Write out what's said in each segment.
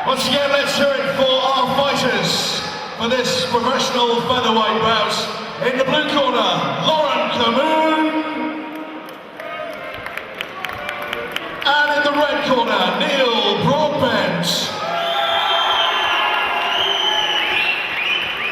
Once again, let's hear it for our fighters for this professional featherweight bout. In the blue corner, Laurent Kamoun. And in the red corner, Broadbent.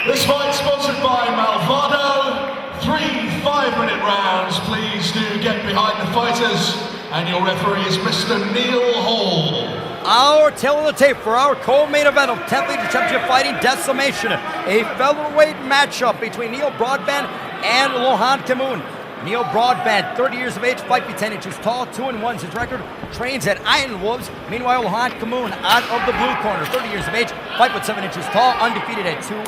This fight sponsored by Malvado. 3 5-minute rounds. Please do get behind the fighters. And your referee is Mr. Neil Hall. Our tail of the tape for our co-main event of 10th Legion Championship Fighting Decimation. A featherweight matchup between Neil Broadbent and Laurent Kamoun. Neil Broadbent, 30 years of age, 5 feet 10 inches tall, 2-1 is his record, trains at Iron Wolves. Meanwhile, Laurent Kamoun out of the blue corner, 30 years of age, 5 foot 7 inches tall, undefeated at 2-0,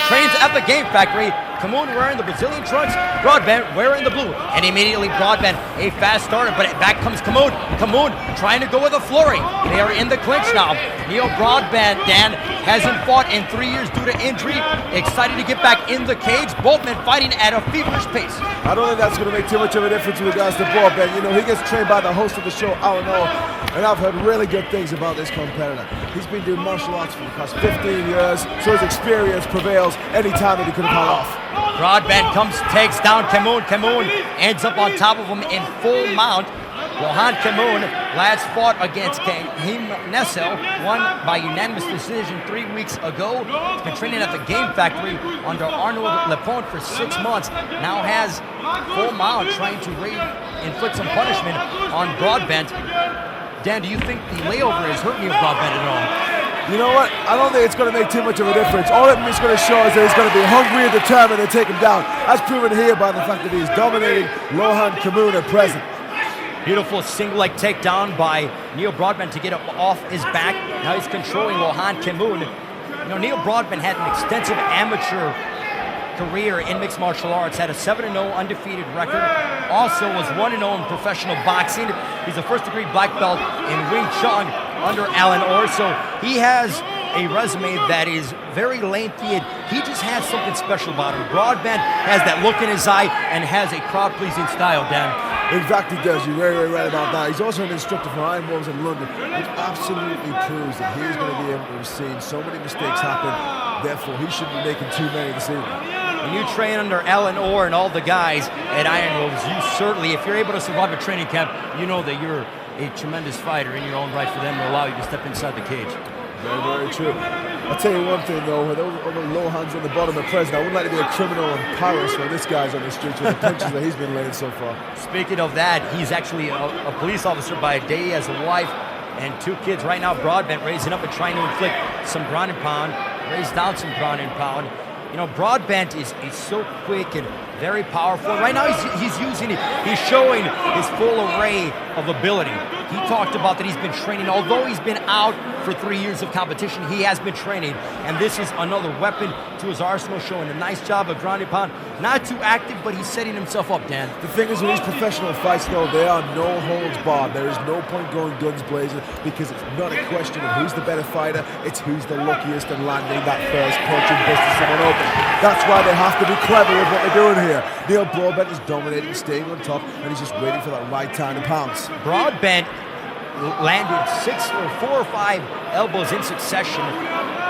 trains at the Game Factory. Kamoun wearing the Brazilian trunks, Broadbent wearing the blue. And immediately Broadbent, a fast starter, but back comes Kamoun. Kamoun trying to go with a flurry. They are in the clinch now. Neil Broadbent, Dan, hasn't fought in 3 years due to injury. Excited to get back in the cage. Both men fighting at a feverish pace. I don't think that's going to make too much of a difference with regards to Broadbent. You know, he gets trained by the host of the show, Laurent, and I've heard really good things about this competitor. He's been doing martial arts for the past 15 years, so his experience prevails any time that he could have had off. Broadbent takes down Kamoun. Kamoun ends up on top of him in full mount. Laurent Kamoun last fought against Him Nessel, won by unanimous decision 3 weeks ago. He's been training at the Game Factory under Arnold Lepont for 6 months. Now has full mount, trying to inflict some punishment on Broadbent. Dan, do you think the layover is hurting Broadbent at all? You know what? I don't think it's going to make too much of a difference. All it's going to show is that he's going to be hungry and determined to take him down. As proven here by the fact that he's dominating Laurent Kamoun at present. Beautiful single leg takedown by Neil Broadbent to get up off his back. Now he's controlling Laurent Kamoun. You know, Neil Broadbent had an extensive amateur career in mixed martial arts, had a 7-0 undefeated record, also was 1-0 in professional boxing. He's a first-degree black belt in Wing Chun under Alan Orr, so he has a resume that is very lengthy, and he just has something special about him. Broadbent has that look in his eye and has a crowd-pleasing style, Dan. In fact, he does. You're very, very right about that. He's also an instructor for Iron Wolves in London, which absolutely proves that he's going to be able to have seen so many mistakes happen. Therefore, he shouldn't be making too many this evening. When you train under Alan Orr and all the guys at Iron Wolves, you certainly, if you're able to survive a training camp, you know that you're a tremendous fighter in your own right for them to allow you to step inside the cage. Very, very true. I'll tell you one thing though, with all the low hands on the bottom of present, I wouldn't like to be a criminal in Paris when this guy's on the streets with the punches that he's been laying so far. Speaking of that, he's actually a police officer by day. He has a wife and 2 kids. Right now, Broadbent raising up and trying to inflict some ground and pound, raise down some ground and pound. You know, Broadbent is so quick and very powerful. Right now, he's showing his full array of ability. He talked about that he's been training. Although he's been out for 3 years of competition, he has been training. And this is another weapon to his arsenal, showing a nice job of ground and pound. Not too active, but he's setting himself up, Dan. The thing is, with these professional fights, though, they are no holds barred. There is no point going guns blazing, because it's not a question of who's the better fighter. It's who's the luckiest in landing that first punch and busting someone open. That's why they have to be clever with what they're doing here. Neil Broadbent is dominating, staying on top, and he's just waiting for that right time to pounce. Broadbent landed 4 or 5 elbows in succession.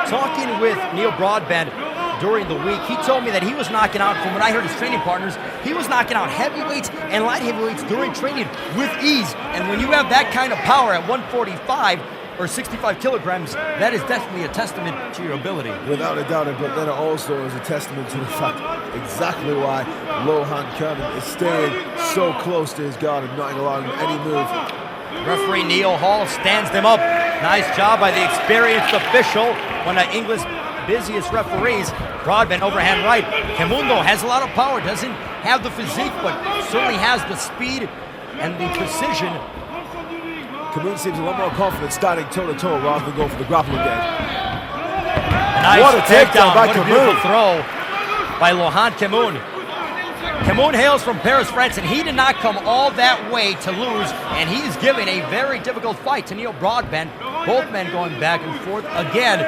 Talking with Neil Broadbent during the week, he told me that he was knocking out, from what I heard his training partners, he was knocking out heavyweights and light heavyweights during training with ease. And when you have that kind of power at 145 or 65 kilograms, that is definitely a testament to your ability. Without a doubt, but then it also is a testament to the fact exactly why Laurent Kamoun is staying so close to his guard and not allowing him any move. Referee Neil Hall stands them up. Nice job by the experienced official, one of England's busiest referees. Broadbent overhand right. Kamoun, though, has a lot of power, doesn't have the physique, but certainly has the speed and the precision. Kamoun seems a lot more confident starting toe-to-toe rather than go for the grappling game. Nice what a takedown by Kamoun. What a beautiful throw by Laurent Kamoun. Kamoun hails from Paris, France, and he did not come all that way to lose, and he's giving a very difficult fight to Neil Broadbent. Both men going back and forth again.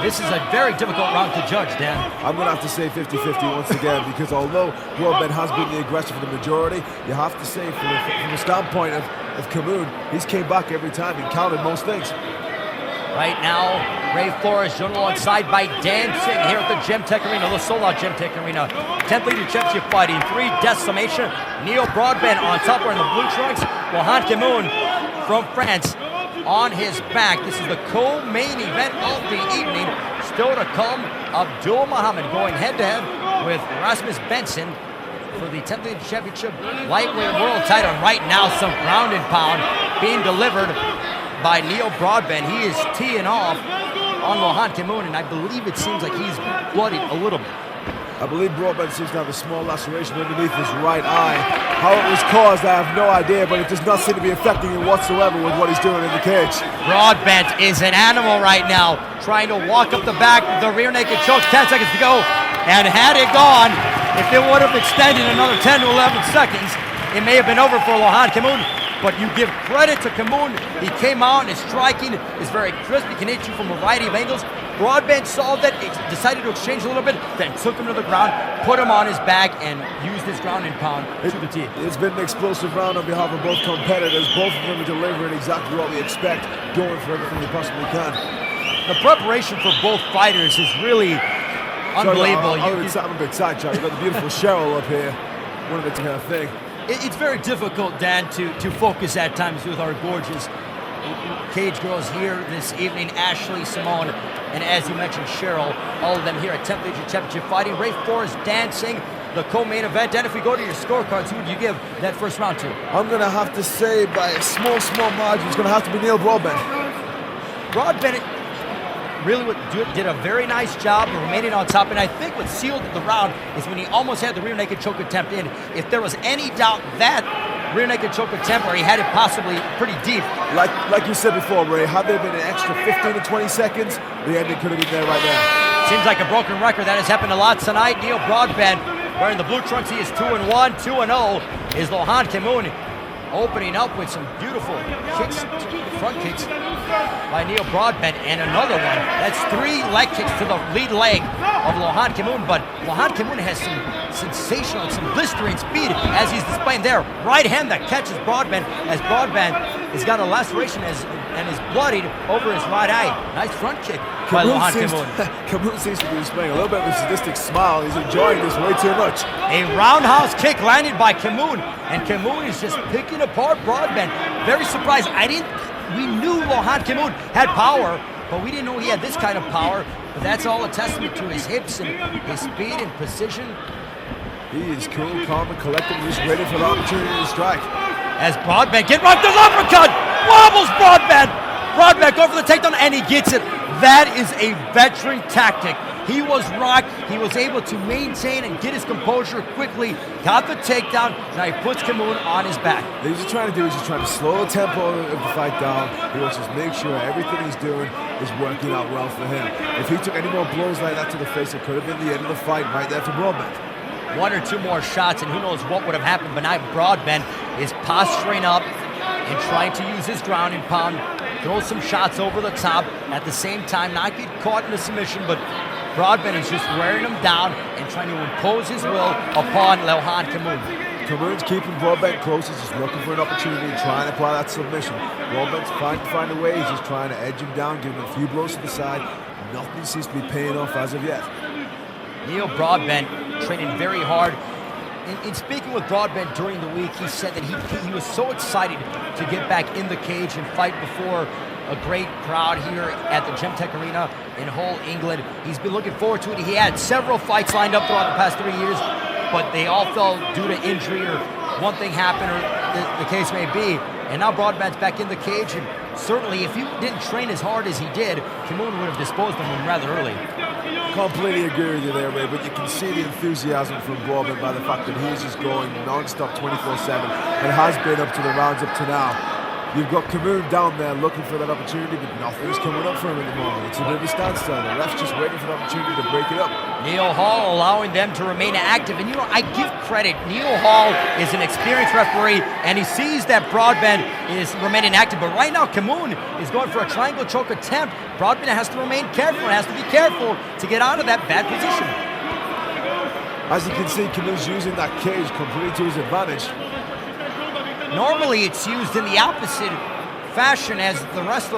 This is a very difficult round to judge, Dan. I'm going to have to say 50-50 once again, because although Broadbent has been the aggressor for the majority, you have to say from the standpoint of Kamoun, he's came back every time and counted most things. Right now, Ray Flores joined alongside by dancing here at the Gemtech Arena, the sold-out Gemtech Arena. 10th Leader Championship fighting, 3 decimation. Neil Broadbent on top wearing the blue trunks. Laurent Kamoun from France on his back. This is the co-main event of the evening. Still to come, Abdul Muhammad going head-to-head with Rasmus Benson for the 10th League Championship lightweight world title. And right now, some ground and pound being delivered by Neil Broadbent. He is teeing off on Laurent Kamoun, and I believe it seems like he's bloodied a little bit. I believe Broadbent seems to have a small laceration underneath his right eye. How it was caused, I have no idea, but it does not seem to be affecting him whatsoever with what he's doing in the cage. Broadbent is an animal right now, trying to walk up the back, the rear naked choke, 10 seconds to go. And had it gone, if it would have extended another 10 to 11 seconds, it may have been over for Laurent Kamoun. But you give credit to Kamoun. He came out and his striking is very crisp. He can hit you from a variety of angles. Broadbent saw that, decided to exchange a little bit, then took him to the ground, put him on his back, and used his ground and pound to the teeth. It's been an explosive round on behalf of both competitors. Both of them are delivering exactly what we expect, going for everything they possibly can. The preparation for both fighters is really unbelievable. I'm a bit sidetracked. You've got the beautiful Cheryl up here. One of the kind of thing. It's very difficult, Dan, to focus at times with our gorgeous cage girls here this evening. Ashley, Simone, and as you mentioned, Cheryl, all of them here at 10th League Championship fighting. Ray Flores dancing, the co-main event. And if we go to your scorecards, who would you give that first round to? I'm going to have to say by a small margin, it's going to have to be Neil Broadbent. Broadbent really did a very nice job of remaining on top, and I think what sealed the round is when he almost had the rear naked choke attempt in. If there was any doubt that rear naked choke attempt where he had it possibly pretty deep. Like you said before, Ray, had there been an extra 15 to 20 seconds, the ending could have been there right there. Seems like a broken record. That has happened a lot tonight. Neil Broadbent wearing the blue trunks. He is 2-1, 2-0 is Laurent Kamoun, opening up with some beautiful kicks, front kicks by Neil Broadbent, and another one. That's 3 leg kicks to the lead leg of Laurent Kamoun, but Laurent Kamoun has some sensational, some blistering speed as he's displaying there. Right hand that catches Broadbent, as Broadbent has got a laceration and is bloodied over his right eye. Nice front kick by Laurent Kamoun. Kamoun seems to be displaying a little bit of a sadistic smile. He's enjoying this way too much. A roundhouse kick landed by Kamoun, and Kamoun is just picking apart Broadbent. Very surprised. We knew Laurent Kamoun had power, but we didn't know he had this kind of power. But that's all a testament to his hips and his speed and precision. He is cool, calm, and collected. He's ready for the opportunity to strike. As Broadbent gets right, there's uppercut! Wobbles Broadbent! Broadbent go for the takedown, and he gets it. That is a veteran tactic. He was rocked. He was able to maintain and get his composure quickly. Got the takedown. Now he puts Kamoun on his back. What he's trying to do is he's trying to slow the tempo of the fight down. He wants to make sure everything he's doing is working out well for him. If he took any more blows like that to the face, it could have been the end of the fight right there for Broadbent. 1 or 2 more shots, and who knows what would have happened. But now Broadbent is posturing up and trying to use his ground and pound, throw some shots over the top. At the same time, not get caught in the submission, but Broadbent is just wearing him down and trying to impose his will upon Laurent Kamoun. Kamoun's keeping Broadbent close. He's just looking for an opportunity to try and apply that submission. Broadbent's trying to find a way. He's just trying to edge him down, give him a few blows to the side. Nothing seems to be paying off as of yet. Neil Broadbent training very hard. In speaking with Broadbent during the week, he said that he was so excited to get back in the cage and fight before a great crowd here at the Gemtech Arena in Hull, England. He's been looking forward to it. He had several fights lined up throughout the past 3 years, but they all fell due to injury or one thing happened or the case may be. And now Broadbent's back in the cage, and certainly if he didn't train as hard as he did, Kamoun would have disposed of him rather early. Completely agree with you there, Ray, but you can see the enthusiasm from Broadbent by the fact that he's just going non-stop 24/7 and has been up to the rounds up to now. You've got Kamoun down there looking for that opportunity, but nothing's coming up for him at the moment. It's a bit of a standstill. The ref's just waiting for the opportunity to break it up. Neil Hall allowing them to remain active. And, I give credit. Neil Hall is an experienced referee, and he sees that Broadbent is remaining active. But right now, Kamoun is going for a triangle choke attempt. Broadbent has to remain careful and has to be careful to get out of that bad position. As you can see, Kamoun's using that cage completely to his advantage. Normally, it's used in the opposite fashion as the wrestler